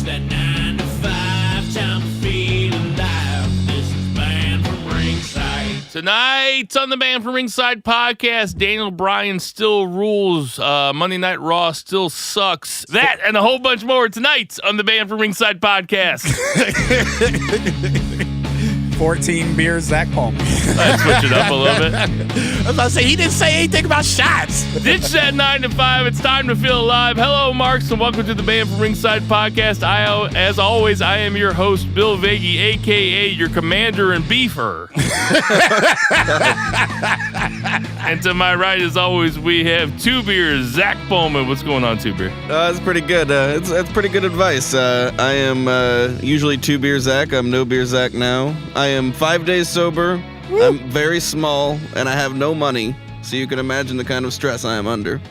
It's that 9 to 5 time to feel alive. This is Banned From Ringside. Tonight on the Banned From Ringside podcast, Daniel Bryan still rules. Monday Night Raw still sucks. That and a whole bunch more tonight on the Banned From Ringside podcast. 14 beers, Zach Palmer. Let's switch it up a little bit. I was about to say, he didn't say anything about shots. Ditch that 9 to 5. It's time to feel alive. Hello, Marks, and welcome to the Banned From Ringside podcast. As always, I am your host, Bill Vagey, a.k.a. your commander and beefer. And to my right, as always, we have Two Beers, Zach Bowman. What's going on, Two Beer? It's pretty good. It's pretty good advice. I am usually 2 Beer Zach. I'm No Beer Zach now. I am 5 days sober. Woo. I'm very small, and I have no money, so you can imagine the kind of stress I am under.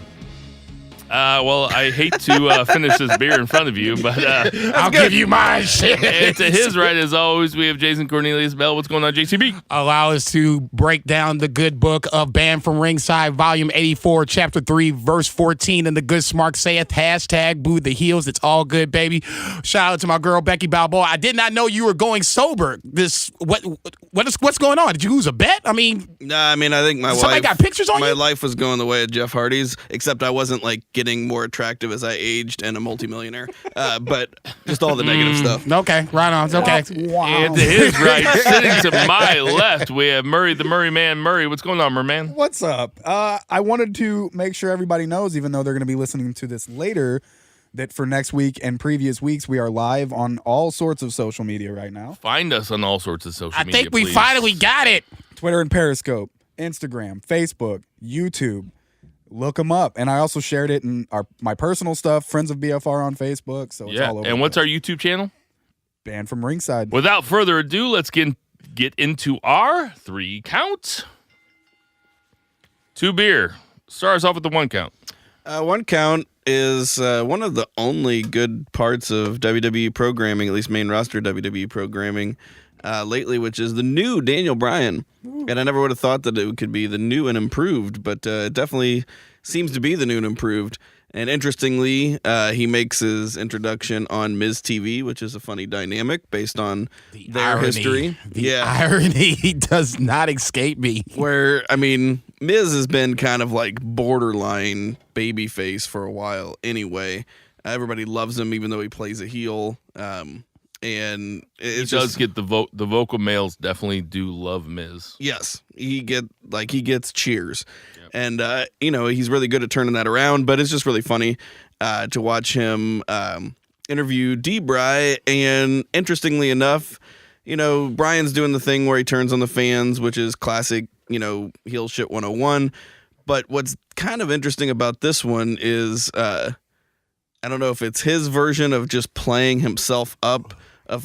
Well, I hate to finish this beer in front of you, but I'll give you my shit. And to his right, as always, we have Jason Cornelius Bell. What's going on, JCB? Allow us to break down the good book of Banned From Ringside, Volume 84, Chapter 3, Verse 14, and the good smart saith, hashtag boo the heels. It's all good, baby. Shout out to my girl, Becky Balboa. I did not know you were going sober. What's going on? Did you lose a bet? I mean, I think somebody got pictures on my you? life was going the way of Jeff Hardy's, except I wasn't like getting more attractive as I aged and a multimillionaire. But just all the negative stuff. Okay, right on. It's okay. Wow. And to his right, sitting to my left, we have Murray, the Murray Man. Murray, what's going on, Murray Man? What's up? I wanted to make sure everybody knows, even though they're going to be listening to this later, that for next week and previous weeks, we are live on all sorts of social media right now. Find us on all sorts of social media, I think we please. finally got it. Twitter and Periscope, Instagram, Facebook, YouTube. Look them up. And I also shared it in my personal stuff, Friends of BFR on Facebook. So it's all over. And what's our YouTube channel? Banned From Ringside. Without further ado, let's get into our 3 count. 2 Beer. Start us off with the 1 count. 1 count is one of the only good parts of WWE programming, at least main roster WWE programming lately, which is the new Daniel Bryan. And I never would have thought that it could be the new and improved, but it definitely seems to be the new and improved. And interestingly, he makes his introduction on Miz TV, which is a funny dynamic based on their history. The irony does not escape me. Where, Miz has been kind of like borderline babyface for a while anyway. Everybody loves him, even though he plays a heel. And He does get the vocal males definitely do love Miz. Yes, he gets cheers. Yep. And he's really good at turning that around, but it's just really funny to watch him interview D-Bry. And interestingly enough, Bryan's doing the thing where he turns on the fans, which is classic, heel shit 101. But what's kind of interesting about this one is I don't know if it's his version of just playing himself up, of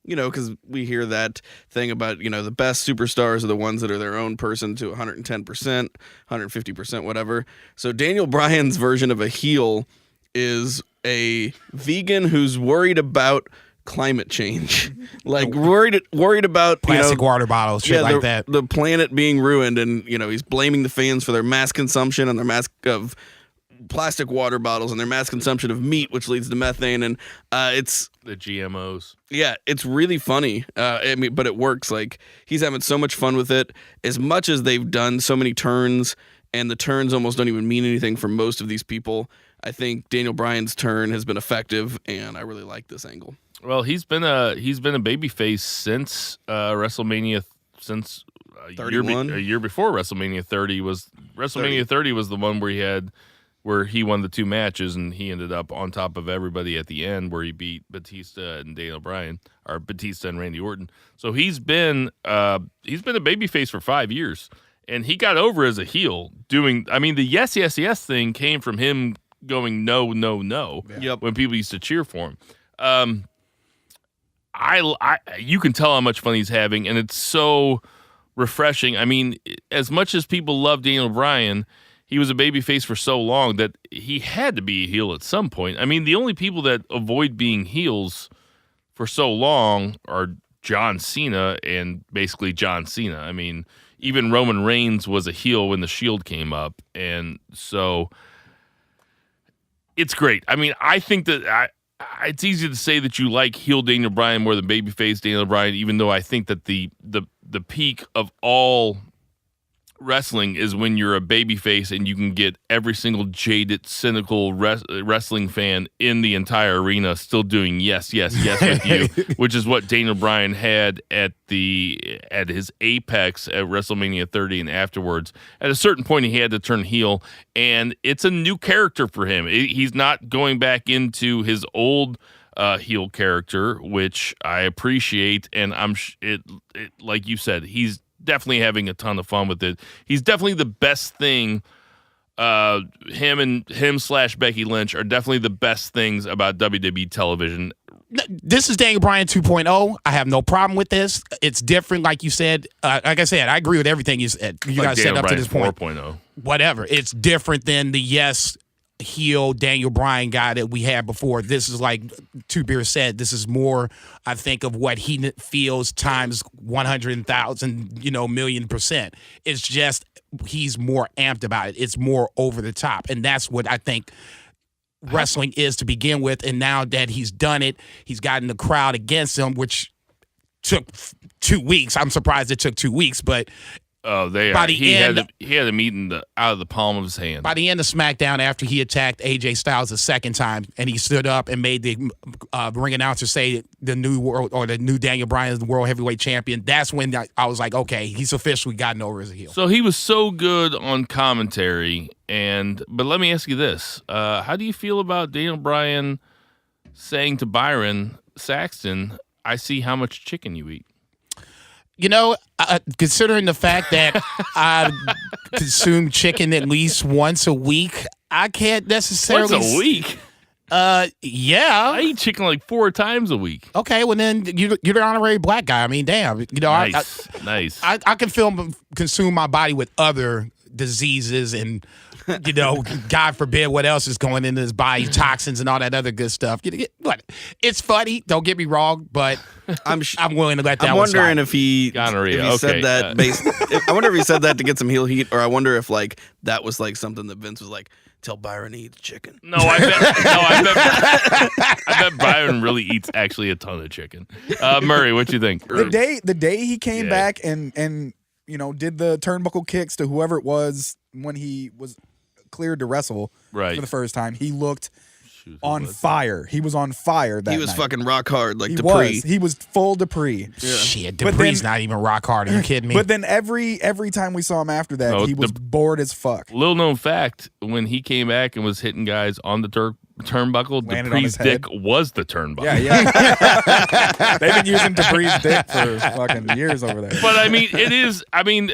because we hear that thing about, the best superstars are the ones that are their own person to 110%, 150%, whatever. So Daniel Bryan's version of a heel is a vegan who's worried about climate change, worried about Plastic water bottles, shit like that. The planet being ruined, and he's blaming the fans for their mass consumption and their mass of plastic water bottles and their mass consumption of meat, which leads to methane, and it's the GMOs. Yeah, it's really funny. But it works. He's having so much fun with it. As much as they've done so many turns, and the turns almost don't even mean anything for most of these people, I think Daniel Bryan's turn has been effective, and I really like this angle. Well, he's been a babyface since WrestleMania, since a year before WrestleMania 30 was 30 was the one where he won the 2 matches, and he ended up on top of everybody at the end, where he beat Batista and Daniel Bryan, or Batista and Randy Orton. So he's been a babyface for 5 years, and he got over as a heel doing. The yes, yes, yes thing came from him going no, no, no. Yep. When people used to cheer for him. You can tell how much fun he's having, and it's so refreshing. As much as people love Daniel Bryan, he was a babyface for so long that he had to be a heel at some point. The only people that avoid being heels for so long are John Cena and basically John Cena. Even Roman Reigns was a heel when the Shield came up, and so it's great. I think that it's easy to say that you like heel Daniel Bryan more than babyface Daniel Bryan, even though I think that the peak of all wrestling is when you're a babyface and you can get every single jaded, cynical wrestling fan in the entire arena still doing yes with you, which is what Daniel Bryan had at his apex at WrestleMania 30 and afterwards. At a certain point, he had to turn heel, and it's a new character for him. He's not going back into his old heel character, which I appreciate, and like you said, he's definitely having a ton of fun with it. He's definitely the best thing. Him / Becky Lynch are definitely the best things about WWE television. This is Daniel Bryan 2.0. I have no problem with this. It's different, like you said. Like I said, I agree with everything you said. You guys said up to this point. 4.0. Whatever. It's different than the heel Daniel Bryan guy that we had before. This is like Two Beers said. This is more, I think, of what he feels times 100,000, million%. It's just he's more amped about it. It's more over the top, and that's what I think wrestling is to begin with. And now that he's done it, he's gotten the crowd against him, which took 2 weeks. I'm surprised it took 2 weeks, but. Oh, he had him eaten out of the palm of his hand. By the end of SmackDown, after he attacked AJ Styles the second time, and he stood up and made the ring announcer say the new Daniel Bryan is the world heavyweight champion. That's when I was like, okay, he's officially gotten over as a heel. So he was so good on commentary, but let me ask you this: how do you feel about Daniel Bryan saying to Byron Saxton, "I see how much chicken you eat"? Considering the fact that I consume chicken at least once a week, I can't necessarily. Once a week? Yeah. I eat chicken like 4 times a week. Okay, well then you're the honorary black guy. I mean, damn. Nice. I can consume my body with other diseases and. God forbid what else is going into his body, toxins and all that other good stuff. It's funny, don't get me wrong, but I'm willing to let that one slide. I'm wondering if he said that I wonder if he said that to get some heel heat, or I wonder if that was something that Vince was like, tell Byron he eats chicken. No, I bet Byron really eats actually a ton of chicken. Murray, what you think? The day he came back and did the turnbuckle kicks to whoever it was when he was cleared to wrestle for the first time, he looked on fire. He was on fire that night. He was fucking rock hard like Dupree. He was full Dupree. Yeah. Shit, Dupree's not even rock hard. Are you kidding me? But then every time we saw him after that, he was bored as fuck. Little known fact, when he came back and was hitting guys on the turnbuckle, Dupree's dick was the turnbuckle. Yeah. They've been using Dupree's dick for fucking years over there. But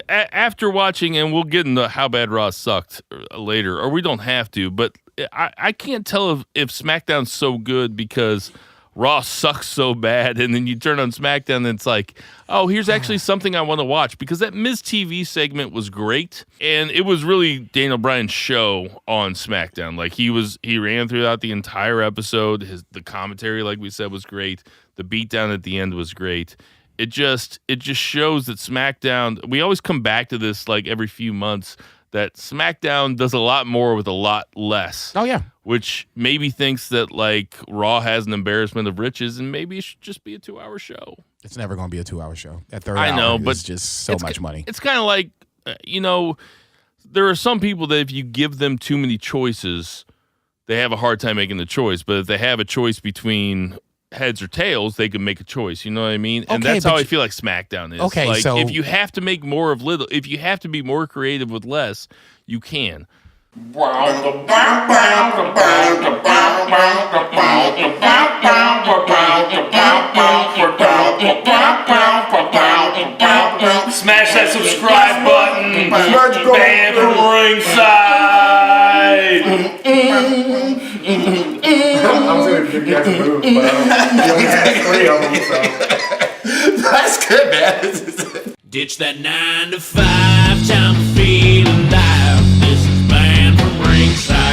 after watching, and we'll get into how bad Raw sucked later, or we don't have to, but I can't tell if SmackDown's so good because Raw sucks so bad, and then you turn on SmackDown and it's like, oh, here's actually something I want to watch, because that Miz TV segment was great, and it was really Daniel Bryan's show on SmackDown. He ran throughout the entire episode. The commentary, like we said, was great. The beatdown at the end was great. It just shows that SmackDown, we always come back to this every few months, that SmackDown does a lot more with a lot less. Oh, yeah. Which maybe thinks that Raw has an embarrassment of riches, and maybe it should just be a 2-hour show. It's never going to be a 2-hour show. That third I know, hour but is just so much money. It's kind of like, there are some people that if you give them too many choices, they have a hard time making the choice. But if they have a choice between heads or tails, they can make a choice. You know what I mean? And that's how I feel like SmackDown is. Okay, so if you have to make more of little, if you have to be more creative with less, you can. Smash that subscribe button. Banned from ringside. I'm just gonna give you guys a move, but you only have 3 of them, so. That's good, man. Ditch that 9 to 5, time to feel alive. This is Banned from Ringside.